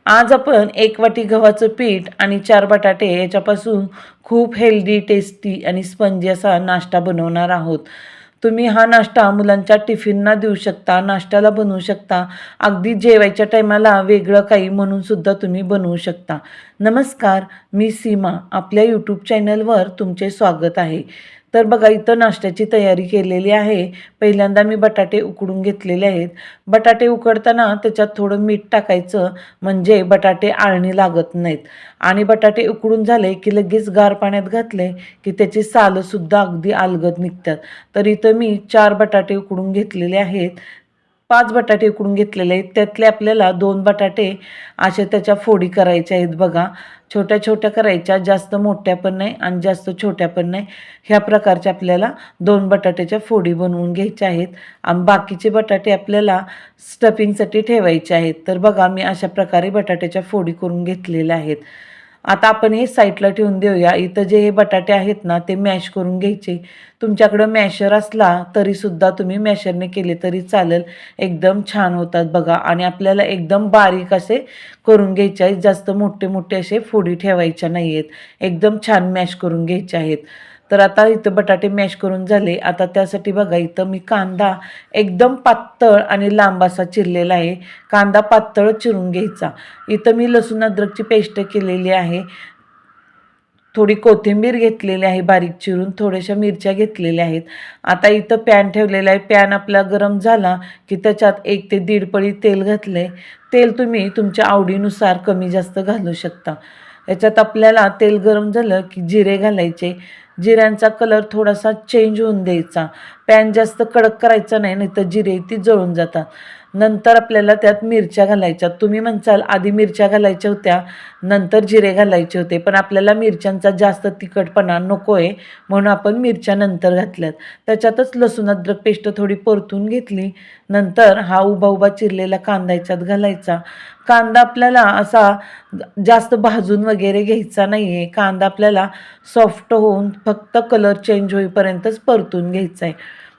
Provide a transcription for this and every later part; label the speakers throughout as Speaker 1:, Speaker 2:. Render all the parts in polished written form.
Speaker 1: आज आपण 1 वाटी गव्हाचं पीठ आणि 4 बटाटे याच्यापासून खूप हेल्दी, टेस्टी आणि स्पंजी असा नाश्ता बनवणार आहोत. तुम्ही हा नाश्ता मुलांच्या टिफिनना देऊ शकता, नाश्त्याला बनवू शकता, अगदी जेवायच्या टायमाला वेगळं काही म्हणून सुद्धा तुम्ही बनवू शकता. नमस्कार, मी सीमा. आपल्या यूट्यूब चॅनलवर तुमचे स्वागत आहे. तर बघा इथं नाश्त्याची तयारी केलेली आहे. पहिल्यांदा मी बटाटे उकडून घेतलेले आहेत. बटाटे उकडताना त्याच्यात थोडं मीठ टाकायचं म्हणजे बटाटे आळणी लागत नाहीत. आणि बटाटे उकडून झाले की लगेच गार पाण्यात घातले की त्याची सालंसुद्धा अगदी अलगद निघतात. तर इथं मी 4 बटाटे उकडून घेतलेले आहेत. 5 बटाटे उकडून घेतलेले आहेत. त्यातले आपल्याला 2 बटाटे अशा त्याच्या फोडी करायच्या आहेत बघा. छोट्या-छोट्या करायच्या, जास्त मोठ्या पण नाही आणि जास्त छोट्या पण नाही. ह्या प्रकारच्या आपल्याला 2 बटाट्याच्या फोडी बनवून घ्यायच्या आहेत आणि बाकीचे बटाटे आपल्याला स्टफिंगसाठी ठेवायचे आहेत. तर बघा मी अशा प्रकारे बटाट्याच्या फोडी करून घेतलेल्या आहेत. आता आपण हे साईडला ठेवून देऊया. इथं जे हे बटाटे आहेत ना ते मॅश करून घ्यायचे. तुमच्याकडं मॅशर असला तरीसुद्धा तुम्ही मॅशरने केले तरी चालेल. एकदम छान होतात बघा आणि आपल्याला एकदम बारीक असे करून घ्यायचे आहेत. जास्त मोठे-मोठे असे फोडी ठेवायच्या नाही आहेत. एकदम छान मॅश करून घ्यायचे आहेत. तर आता इथं बटाटे मॅश करून झाले. आता त्यासाठी बघा इथं मी कांदा एकदम पातळ आणि लांब असा चिरलेला आहे. कांदा पातळ चिरून घ्यायचा. इथं मी लसूण अद्रकची पेस्ट केलेली आहे. थोडी कोथिंबीर घेतलेली आहे बारीक चिरून, थोड्याशा मिरच्या घेतलेल्या आहेत. आता इथं पॅन ठेवलेला आहे. पॅन आपला गरम झाला की त्याच्यात 1 ते 1.5 पळी तेल घातले. तेल तुम्ही तुमच्या आवडीनुसार कमी जास्त घालू शकता. याच्यात आपल्याला तेल गरम झालं की जिरे घालायचे. जिऱ्यांचा कलर थोडासा चेंज होऊन द्यायचा. पॅन जास्त कडक करायचा नाही, नाहीतर जिरे ती जळून जातात. नंतर आपल्याला त्यात मिरच्या घालायच्या. तुम्ही म्हणसाल आधी मिरच्या घालायच्या होत्या, नंतर जिरे घालायचे होते. पण आपल्याला मिरच्यांचा जास्त तिखटपणा नको आहे म्हणून आपण मिरच्या नंतर घातल्यात. त्याच्यातच लसूण अद्रक पेस्ट थोडी परतून घेतली. नंतर हा उभा चिरलेला कांदा याच्यात घालायचा. कांदा आपल्याला असा जास्त भाजून वगैरे घ्यायचा नाही आहे. कांदा आपल्याला सॉफ्ट होऊन फक्त कलर चेंज होईपर्यंतच परतून घ्यायचा आहे.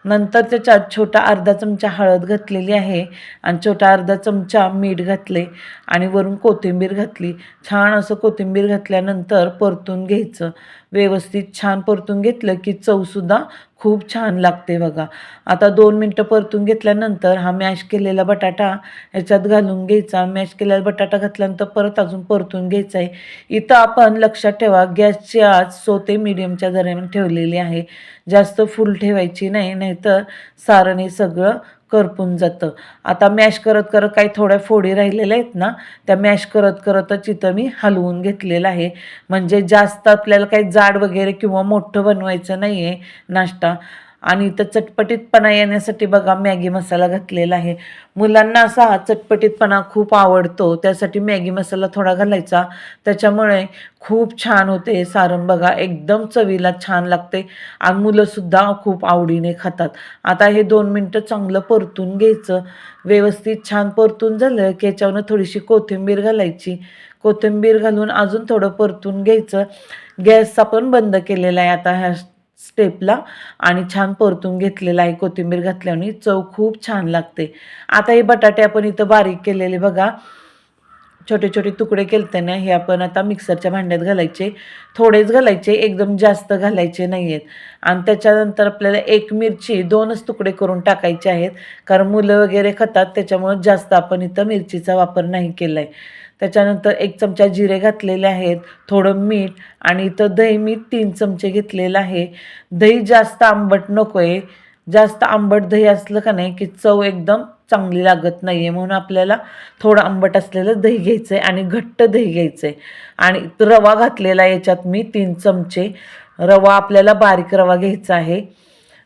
Speaker 1: नंतर त्याच्यात छोटा अर्धा चमचा हळद घातलेली आहे आणि छोटा अर्धा चमचा मीठ घातले आणि वरून कोथिंबीर घातली. छान असं कोथिंबीर घातल्यानंतर परतून घ्यायचं. व्यवस्थित छान परतून घेतलं की चवसुद्धा खूप छान लागते बघा. आता 2 मिनटं परतून घेतल्यानंतर हा मॅश केलेला बटाटा ह्याच्यात घालून घ्यायचा. मॅश केलेला बटाटा घातल्यानंतर परत अजून परतून घ्यायचा आहे. इथं आपण लक्षात ठेवा गॅसची आच लो ते मीडियमच्या दरम्यान ठेवलेली आहे. जास्त फुल ठेवायची नाही, नाहीतर सारण हे सगळं करपून जातं. आता मॅश करत करत काही थोड्या फोडी राहिलेल्या आहेत ना, त्या मॅश करत करतच इथं मी हलवून घेतलेलं आहे. म्हणजे जास्त आपल्याला काही जाड वगैरे किंवा मोठं बनवायचं नाही आहे नाश्ता. आणि इथं चटपटीतपणा येण्यासाठी बघा मॅगी मसाला घातलेला आहे. मुलांना असा हा चटपटीतपणा खूप आवडतो, त्यासाठी मॅगी मसाला थोडा घालायचा. त्याच्यामुळे खूप छान होते सारण बघा, एकदम चवीला छान लागते आणि मुलंसुद्धा खूप आवडीने खातात. आता हे 2 मिनटं चांगलं परतून घ्यायचं. व्यवस्थित छान परतून झालं की याच्यावरनं थोडीशी कोथिंबीर घालायची. कोथिंबीर घालून अजून थोडं परतून घ्यायचं. गॅस आपण बंद केलेला आहे आता ह्या स्टेपला आणि छान परतून घेतलेला आहे. कोथिंबीर घातल्याने चव खूप छान लागते. आता हे बटाटे आपण इथं बारीक केलेले बघा, छोटे-छोटे तुकडे केलते ना, हे आपण आता मिक्सरच्या भांड्यात घालायचे. थोडेच घालायचे, एकदम जास्त घालायचे नाही आहेत. आणि त्याच्यानंतर आपल्याला 1 मिरची 2च तुकडे करून टाकायचे आहेत. कारण मुलं वगैरे खातात त्याच्यामुळं जास्त आपण इथं मिरचीचा वापर नाही केला आहे. त्याच्यानंतर 1 चमचा जिरे घातलेले आहेत, थोडं मीठ आणि इथं दही मी 3 चमचे घेतलेलं आहे. दही जास्त आंबट नको आहे. जास्त आंबट दही असलं का नाही की चव एकदम चांगली लागत नाही आहे. म्हणून आपल्याला थोडं आंबट असलेलं दही घ्यायचं आहे आणि घट्ट दही घ्यायचं आहे. आणि रवा घातलेला याच्यात मी 3 चमचे. रवा आपल्याला बारीक रवा घ्यायचा आहे.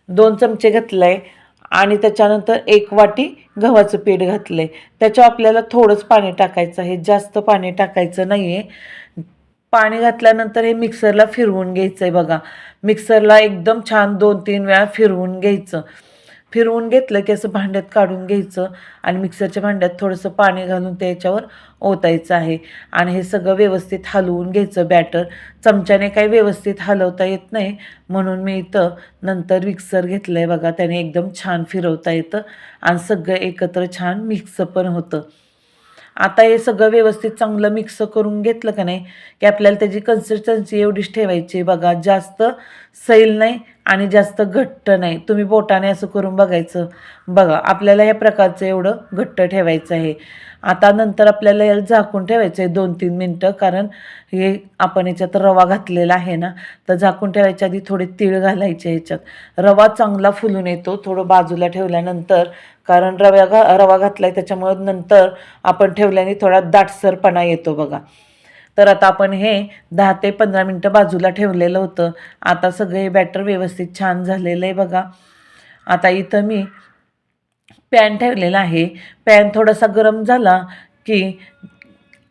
Speaker 1: 2 चमचे घातलं आहे आणि त्याच्यानंतर 1 वाटी गव्हाचं पीठ घातलं आहे. त्याच्यावर आपल्याला थोडंच पाणी टाकायचं आहे, जास्त पाणी टाकायचं नाही आहे. पाणी घातल्यानंतर हे मिक्सरला फिरवून घ्यायचं आहे बघा. मिक्सरला एकदम छान 2-3 वेळा फिरवून घ्यायचं. फिरवून घेतलं की असं भांड्यात काढून घ्यायचं आणि मिक्सरच्या भांड्यात थोडंसं पाणी घालून त्याच्यावर ओतायचं आहे आणि हे सगळं व्यवस्थित हलवून घ्यायचं बॅटर. चमच्याने काही व्यवस्थित हलवता येत नाही म्हणून मी इथं नंतर मिक्सर घेतलं आहे बघा. त्याने एकदम छान फिरवता येतं आणि सगळं एकत्र छान मिक्स पण होतं. आता हे सगळं व्यवस्थित चांगलं मिक्स करून घेतलं का नाही की आपल्याला त्याची कन्सिस्टन्सी एवढीच ठेवायची बघा. जास्त सैल नाही आणि जास्त घट्ट नाही. तुम्ही बोटाने असं करून बघायचं. बघा आपल्याला या प्रकारचं एवढं घट्ट ठेवायचं आहे. आता नंतर आपल्याला याला झाकून ठेवायचं आहे 2-3 मिनटं, कारण हे आपण याच्यात रवा घातलेला आहे ना, तर झाकून ठेवायच्या आधी थोडे तीळ घालायचे ह्याच्यात. रवा चांगला फुलून येतो थोडं बाजूला ठेवल्यानंतर, कारण रवा घातला आहे त्याच्यामुळे नंतर आपण ठेवल्याने थोडा दाटसरपणा येतो बघा. तर आता आपण हे 10 ते 15 मिनटं बाजूला ठेवलेलं होतं. आता सगळे हे बॅटर व्यवस्थित छान झालेलं आहे बघा. आता इथं मी पॅन ठेवलेला आहे. पॅन थोडासा गरम झाला की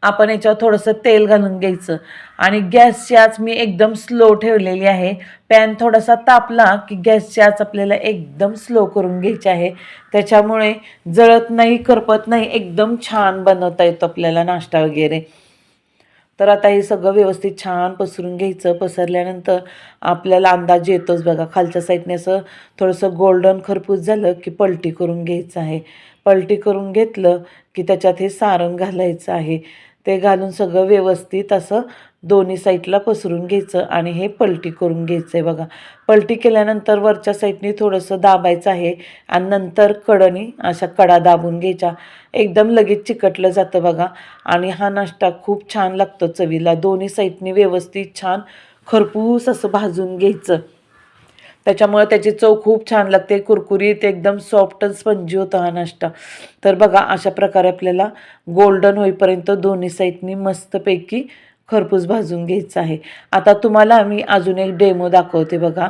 Speaker 1: आपण याच्यावर थोडंसं तेल घालून घ्यायचं आणि गॅसची आच मी एकदम स्लो ठेवलेली आहे. पॅन थोडासा तापला की गॅसची आच आपल्याला एकदम स्लो करून घ्यायची आहे. त्याच्यामुळे जळत नाही, करपत नाही, एकदम छान बनवता येतो आपल्याला नाश्ता वगैरे. तर आता हे सगळं व्यवस्थित छान पसरून घ्यायचं. पसरल्यानंतर आपल्याला अंदाज येतोच बघा. खालच्या साईडने असं थोडंसं गोल्डन खरपूस झालं की पलटी करून घ्यायचं आहे. पलटी करून घेतलं की त्याच्यात हे सारण घालायचं आहे. ते घालून सगळं व्यवस्थित असं दोन्ही साईडला पसरून घ्यायचं आणि हे पलटी करून घ्यायचं आहे बघा. पलटी केल्यानंतर वरच्या साईडने थोडंसं दाबायचं आहे आणि नंतर कडनी अशा कडा दाबून घ्यायच्या. एकदम लगेच चिकटलं जातं बघा. आणि हा नाश्ता खूप छान लागतो चवीला. दोन्ही साईडने व्यवस्थित छान खरपूस असं भाजून घ्यायचं. त्याच्यामुळे त्याची चव खूप छान लागते, कुरकुरीत एकदम सॉफ्ट आणि स्पंजी होता हा नाश्ता. तर बघा अशा प्रकारे आपल्याला गोल्डन होईपर्यंत दोन्ही साईडनी मस्तपैकी खरपूस भाजून घ्यायचं आहे. आता तुम्हाला मी अजून एक डेमो दाखवते बघा.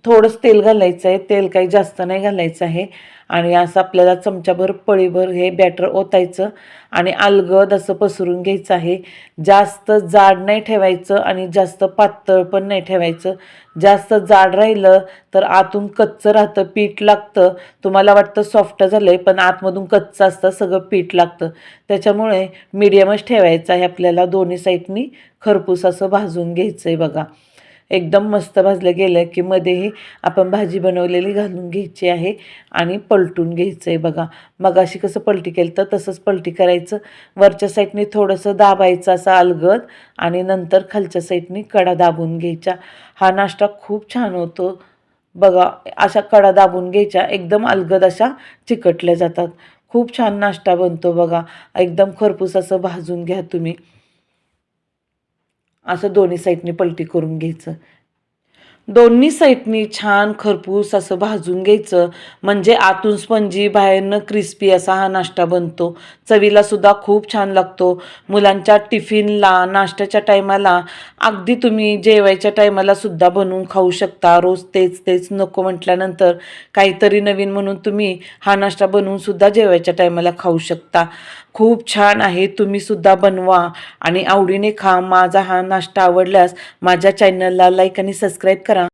Speaker 1: थोडंच तेल घालायचं आहे. तेल काही जास्त नाही घालायचं आहे आणि असं आपल्याला चमच्याभर पळीभर हे बॅटर ओतायचं आणि अलगद असं पसरून घ्यायचं आहे. जास्त जाड नाही ठेवायचं आणि जास्त पातळ पण नाही ठेवायचं. जास्त जाड राहिलं तर आतून कच्चं राहतं, पीठ लागतं. तुम्हाला वाटतं सॉफ्ट झालं आहे पण आतमधून कच्चं असतं, सगळं पीठ लागतं. त्याच्यामुळे मीडियमच ठेवायचं आहे आपल्याला. दोन्ही साईडनी खरपूस असं भाजून घ्यायचं आहे बघा. एकदम मस्त भाजलं गेलं की मध्येही आपण भाजी बनवलेली घालून घ्यायची आहे आणि पलटून घ्यायचं आहे बघा. मग अशी कसं पलटी केलं तर तसंच पलटी करायचं. वरच्या साईडने थोडंसं दाबायचं असं अलगद आणि नंतर खालच्या साईडने कडा दाबून घ्यायच्या. हा नाश्ता खूप छान होतो बघा. अशा कडा दाबून घ्यायच्या, एकदम अलगद अशा चिकटल्या जातात. खूप छान नाश्ता बनतो बघा. एकदम खरपूस असं भाजून घ्या तुम्ही. असं दोन्ही साईडने पलटी करून घ्यायचं. दोन्ही साईडनी छान खरपूस असं भाजून घ्यायचं, म्हणजे आतून स्पंजी बाहेरनं क्रिस्पी असा हा नाश्ता बनतो. चवीला सुद्धा खूप छान लागतो. मुलांच्या टिफिनला, नाश्त्याच्या टायमाला, अगदी तुम्ही जेवायच्या टायमाला सुद्धा बनवून खाऊ शकता. रोज तेच तेच नको म्हटल्यानंतर काहीतरी नवीन म्हणून तुम्ही हा नाश्ता बनवून सुद्धा जेवायच्या टायमाला खाऊ शकता. खूप छान आहे. तुम्ही सुद्धा बनवा आणि आवडीने खा. माझा हा नाश्ता आवडल्यास माझ्या चॅनलला लाईक आणि सबस्क्राईब करा.